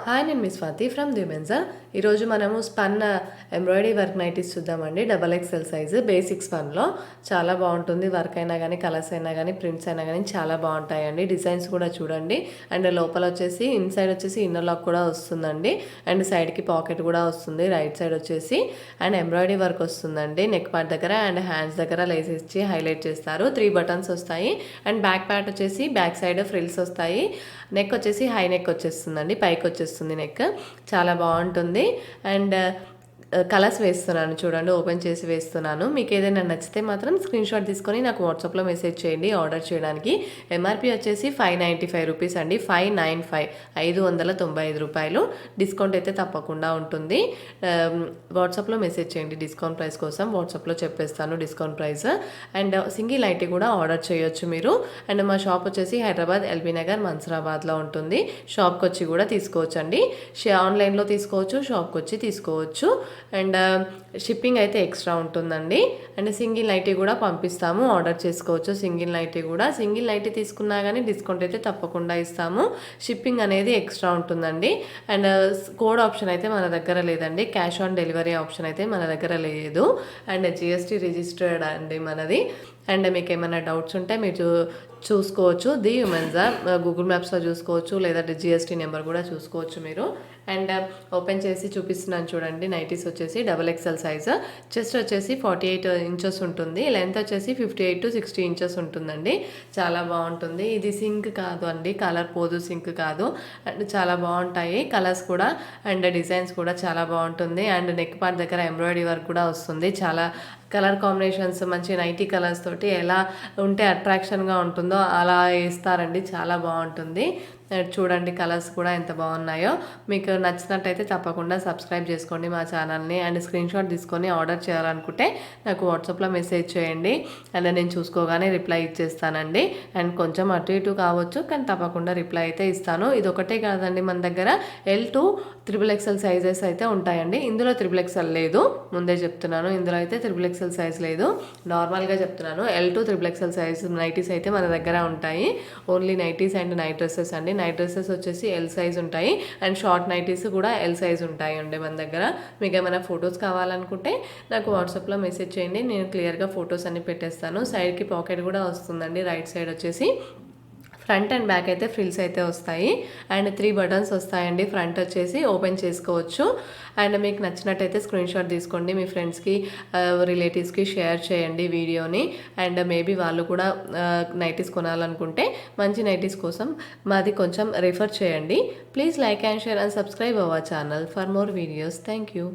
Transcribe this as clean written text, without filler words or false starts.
Hi, నేను మీ Swathi from దిమెన్సా. ఈరోజు మనము స్పన్ ఎంబ్రాయిడరీ వర్క్ నైటీస్ చూద్దామండి. XXL సైజు బేసిక్ స్పన్లో చాలా బాగుంటుంది. వర్క్ అయినా కానీ, కలర్స్ అయినా కానీ, ప్రింట్స్ అయినా కానీ చాలా బాగుంటాయండి. డిజైన్స్ కూడా చూడండి. అండ్ లోపల వచ్చేసి ఇన్సైడ్ వచ్చేసి ఇన్నర్ లాక్ కూడా వస్తుందండి. అండ్ సైడ్కి పాకెట్ కూడా వస్తుంది. రైట్ సైడ్ వచ్చేసి అండ్ ఎంబ్రాయిడరీ వర్క్ వస్తుందండి. నెక్ పార్ట్ దగ్గర అండ్ హ్యాండ్స్ దగ్గర లేస్ ఇచ్చి హైలైట్ చేస్తారు. 3 బటన్స్ వస్తాయి. అండ్ బ్యాక్ పార్ట్ వచ్చేసి బ్యాక్ సైడ్ ఫ్రిల్స్ వస్తాయి. నెక్ వచ్చేసి హై నెక్ వచ్చేస్తుందండి, పైకి వచ్చేస్తుంది నెక్. చాలా బాగుంటుంది. అండ్ కలర్స్ వేస్తున్నాను చూడండి, ఓపెన్ చేసి వేస్తున్నాను. మీకు ఏదైనా నచ్చితే మాత్రం స్క్రీన్ షాట్ తీసుకొని నాకు వాట్సాప్లో మెసేజ్ చేయండి ఆర్డర్ చేయడానికి. ఎంఆర్పి వచ్చేసి 595 రూపీస్ అండి. 595, 595 రూపాయలు. డిస్కౌంట్ అయితే తప్పకుండా ఉంటుంది. వాట్సాప్లో మెసేజ్ చేయండి డిస్కౌంట్ ప్రైస్ కోసం. వాట్సాప్లో చెప్పేస్తాను discount price. And single IT కూడా ఆర్డర్ చేయొచ్చు మీరు. అండ్ మా షాప్ వచ్చేసి హైదరాబాద్ ఎల్బీ నగర్ మన్సరాబాద్లో ఉంటుంది. షాప్కి వచ్చి కూడా తీసుకోవచ్చు అండి. ఆన్లైన్లో తీసుకోవచ్చు, షాప్కి వచ్చి తీసుకోవచ్చు. అండ్ షిప్పింగ్ అయితే ఎక్స్ట్రా ఉంటుందండి. అండ్ సింగిల్ నైటీ కూడా పంపిస్తాము, ఆర్డర్ చేసుకోవచ్చు. సింగిల్ నైటీ తీసుకున్నా కానీ డిస్కౌంట్ అయితే తప్పకుండా ఇస్తాము. షిప్పింగ్ అనేది ఎక్స్ట్రా ఉంటుందండి. అండ్ కోడ్ ఆప్షన్ అయితే మన దగ్గర లేదండి. క్యాష్ ఆన్ డెలివరీ ఆప్షన్ అయితే మన దగ్గర లేదు. అండ్ జిఎస్టీ రిజిస్టర్డ్ అండి మనది. అండ్ మీకు ఏమైనా డౌట్స్ ఉంటే మీరు చూసుకోవచ్చు. ది హ్యూమన్సా గూగుల్ మ్యాప్స్లో చూసుకోవచ్చు, లేదంటే జిఎస్టీ నెంబర్ కూడా చూసుకోవచ్చు మీరు. అండ్ ఓపెన్ చేసి చూపిస్తున్నాను చూడండి. నైటీస్ వచ్చేసి XXL సైజు. చెస్ట్ వచ్చేసి 48 ఇంచెస్ ఉంటుంది. లెంత్ వచ్చేసి 58 to 60 ఇంచెస్ ఉంటుందండి. చాలా బాగుంటుంది. ఇది సింక్ కాదు అండి, కలర్ పోదు, సింక్ కాదు. అండ్ చాలా బాగుంటాయి కలర్స్ కూడా. అండ్ డిజైన్స్ కూడా చాలా బాగుంటుంది. అండ్ నెక్ పార్ట్ దగ్గర ఎంబ్రాయిడరీ వర్క్ కూడా వస్తుంది. చాలా కలర్ కాంబినేషన్స్ మంచి నైటీ కలర్స్ తోటి ఎలా ఉంటే అట్రాక్షన్గా ఉంటుందో అలా వేస్తారండి. చాలా బాగుంటుంది. చూడండి కలర్స్ కూడా ఎంత బాగున్నాయో. మీకు నచ్చినట్టయితే తప్పకుండా సబ్స్క్రైబ్ చేసుకోండి మా ఛానల్ని. అండ్ స్క్రీన్ షాట్ తీసుకొని ఆర్డర్ చేయాలనుకుంటే నాకు వాట్సాప్లో మెసేజ్ చేయండి. అండ్ నేను చూసుకోగానే రిప్లై ఇచ్చేస్తానండి. అండ్ కొంచెం అటు ఇటు కావచ్చు, కానీ తప్పకుండా రిప్లై అయితే ఇస్తాను. ఇది ఒకటే కాదండి, మన దగ్గర L to XXL సైజెస్ అయితే ఉంటాయండి. ఇందులో XXL లేదు, ముందే చెప్తున్నాను. ఇందులో అయితే XXL సైజ్ లేదు, నార్మల్గా చెప్తున్నాను. L to XXL size nighties అయితే మన దగ్గర ఉంటాయి. Only nighties and night dresses అండి. నైట్ డ్రెస్సెస్ వచ్చేసి L సైజ్ ఉంటాయి. అండ్ షార్ట్ నైటీస్ కూడా L సైజ్ ఉంటాయి అండి మన దగ్గర. మీకు ఏమైనా ఫొటోస్ కావాలనుకుంటే నాకు వాట్సాప్లో మెసేజ్ చేయండి, నేను క్లియర్గా ఫొటోస్ అన్ని పెట్టేస్తాను. సైడ్కి పాకెట్ కూడా వస్తుందండి. రైట్ సైడ్ వచ్చేసి ఫ్రంట్ అండ్ బ్యాక్ అయితే ఫ్రిల్స్ అయితే వస్తాయి. అండ్ 3 బటన్స్ వస్తాయండి. ఫ్రంట్ వచ్చేసి ఓపెన్ చేసుకోవచ్చు. అండ్ మీకు నచ్చినట్టయితే స్క్రీన్ షాట్ తీసుకోండి, మీ ఫ్రెండ్స్కి రిలేటివ్స్కి షేర్ చేయండి వీడియోని. అండ్ మేబీ వాళ్ళు కూడా నైటీస్ కొనాలనుకుంటే మంచి నైటీస్ కోసం మాది కొంచెం రిఫర్ చేయండి. Please like and share and subscribe our channel for more videos. Thank you.